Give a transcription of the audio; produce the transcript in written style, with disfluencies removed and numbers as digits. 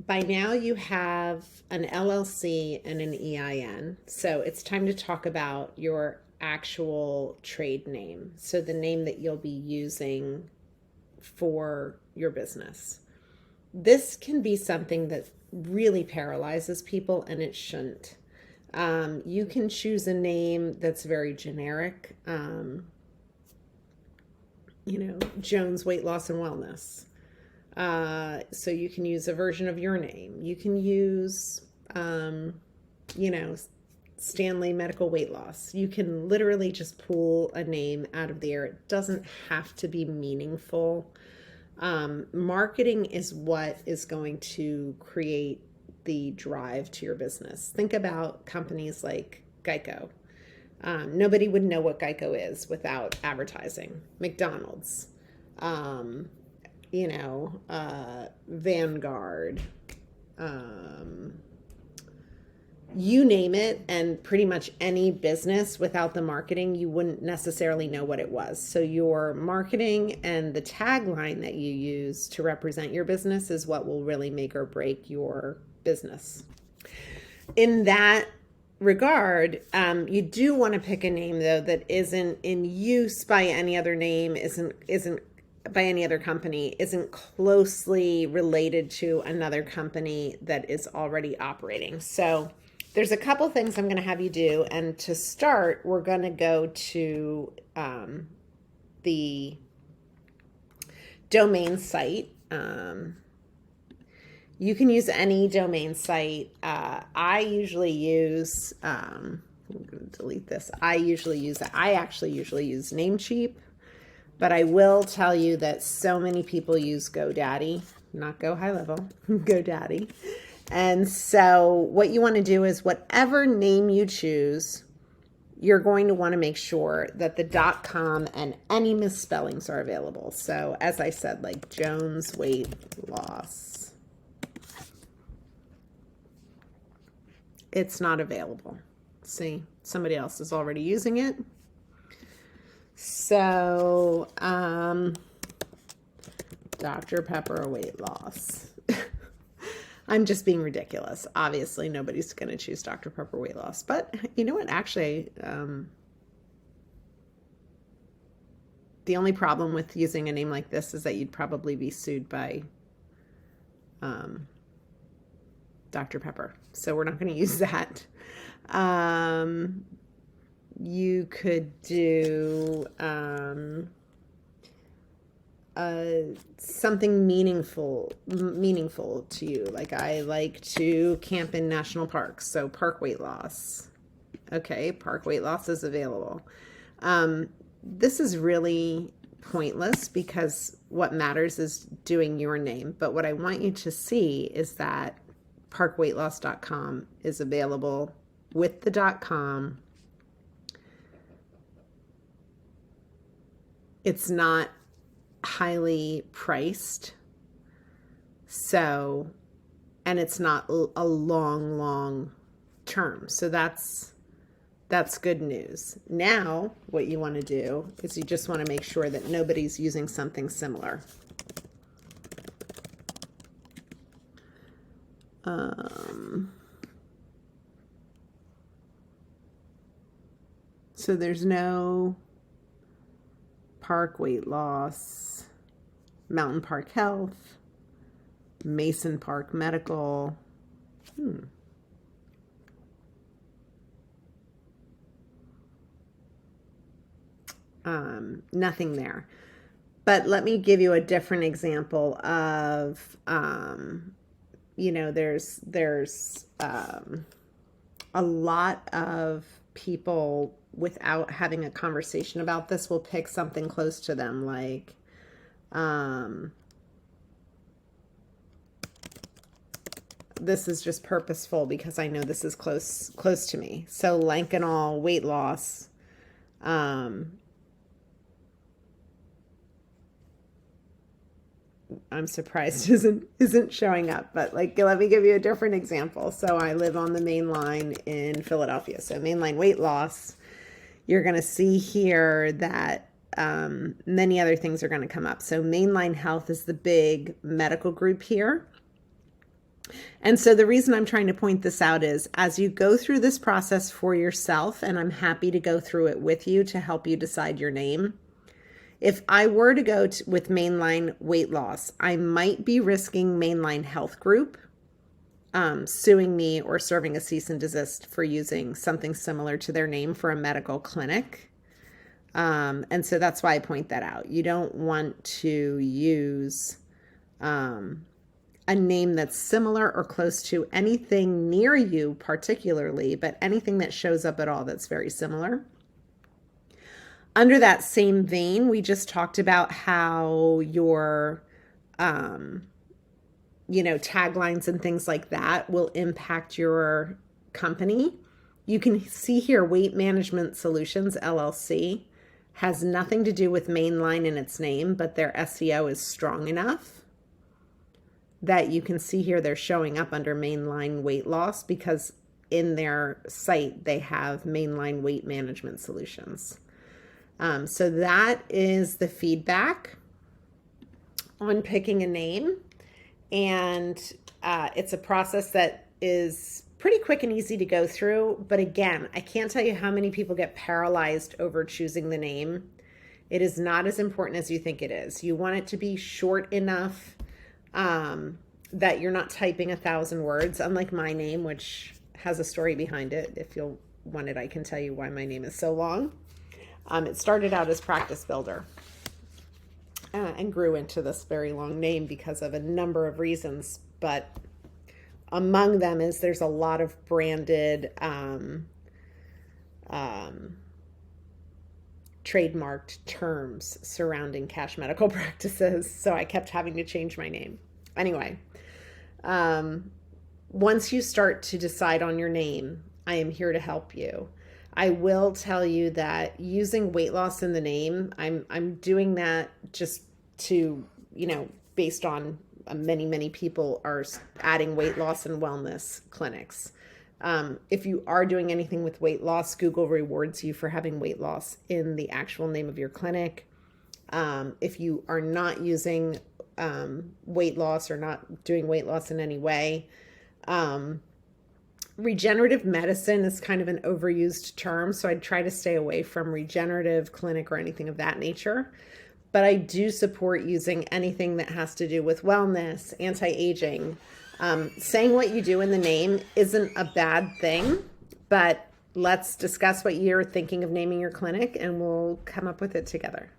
by now you have an LLC and an EIN. So it's time to talk about your actual trade name. So the name that you'll be using for your business. This can be something that really paralyzes people, and it shouldn't. You can choose a name that's very generic, Jones Weight Loss and Wellness. So you can use a version of your name. You can use, you know, Stanley Medical Weight Loss. You can literally just pull a name out of the air. It doesn't have to be meaningful. Marketing is what is going to create the drive to your business. Think about companies like Geico. Nobody would know what Geico is without advertising. McDonald's, Vanguard, you name it, and pretty much any business without the marketing, you wouldn't necessarily know what it was. So your marketing and the tagline that you use to represent your business is what will really make or break your business. In that regard, you do want to pick a name though that isn't in use by any other name, isn't by any other company, isn't closely related to another company that is already operating. So there's a couple things I'm going to have you do. And to start, we're going to go to the domain site. You can use any domain site. I usually use, I'm going to delete this. I actually usually use Namecheap, but I will tell you that so many people use GoDaddy, not Go High Level, GoDaddy. And so what you want to do is whatever name you choose, you're going to want to make sure that the .com and any misspellings are available. So as I said, like Jones Weight Loss, it's not available. See, somebody else is already using it. So, Dr. Pepper weight loss. I'm just being ridiculous. Obviously, nobody's going to choose Dr. Pepper weight loss. But you know what? Actually, the only problem with using a name like this is that you'd probably be sued by Dr. Pepper. So we're not going to use that. You could do something meaningful to you. Like I like to camp in national parks, so park weight loss. Okay, park weight loss is available. This is really pointless because what matters is doing your name. But what I want you to see is that parkweightloss.com is available with the .com. It's not highly priced. So, and it's not a long term. So that's good news. Now, what you want to do is you just want to make sure that nobody's using something similar. So there's no Park Weight Loss, Mountain Park Health, Mason Park Medical. Nothing there. But let me give you a different example of, there's a lot of people without having a conversation about this will pick something close to them, like this is just purposeful because I know this is close to me. So Lankenol weight loss. I'm surprised isn't showing up, but like, let me give you a different example. So I live on the main line in Philadelphia. So mainline weight loss, you're going to see here that many other things are going to come up. So Mainline Health is the big medical group here. And so the reason I'm trying to point this out is as you go through this process for yourself, and I'm happy to go through it with you to help you decide your name. If I were to go with Mainline Weight Loss, I might be risking Mainline Health Group suing me or serving a cease and desist for using something similar to their name for a medical clinic. And so that's why I point that out. You don't want to use a name that's similar or close to anything near you particularly, but anything that shows up at all that's very similar. Under that same vein, we just talked about how your, taglines and things like that will impact your company. You can see here, Weight Management Solutions, LLC, has nothing to do with Mainline in its name, but their SEO is strong enough that you can see here they're showing up under Mainline Weight Loss because in their site they have Mainline Weight Management Solutions. So that is the feedback on picking a name. And it's a process that is pretty quick and easy to go through. But again, I can't tell you how many people get paralyzed over choosing the name. It is not as important as you think it is. You want it to be short enough that you're not typing 1,000 words, unlike my name, which has a story behind it. If you'll want it, I can tell you why my name is so long. It started out as Practice Builder and grew into this very long name because of a number of reasons. But among them is there's a lot of branded trademarked terms surrounding cash medical practices. So I kept having to change my name. Anyway, once you start to decide on your name, I am here to help you. I will tell you that using weight loss in the name, I'm doing that just to, based on many people are adding weight loss and wellness clinics. If you are doing anything with weight loss, Google rewards you for having weight loss in the actual name of your clinic. If you are not using weight loss or not doing weight loss in any way, regenerative medicine is kind of an overused term, so I'd try to stay away from regenerative clinic or anything of that nature. But I do support using anything that has to do with wellness, anti-aging. Saying what you do in the name isn't a bad thing, but let's discuss what you're thinking of naming your clinic and we'll come up with it together.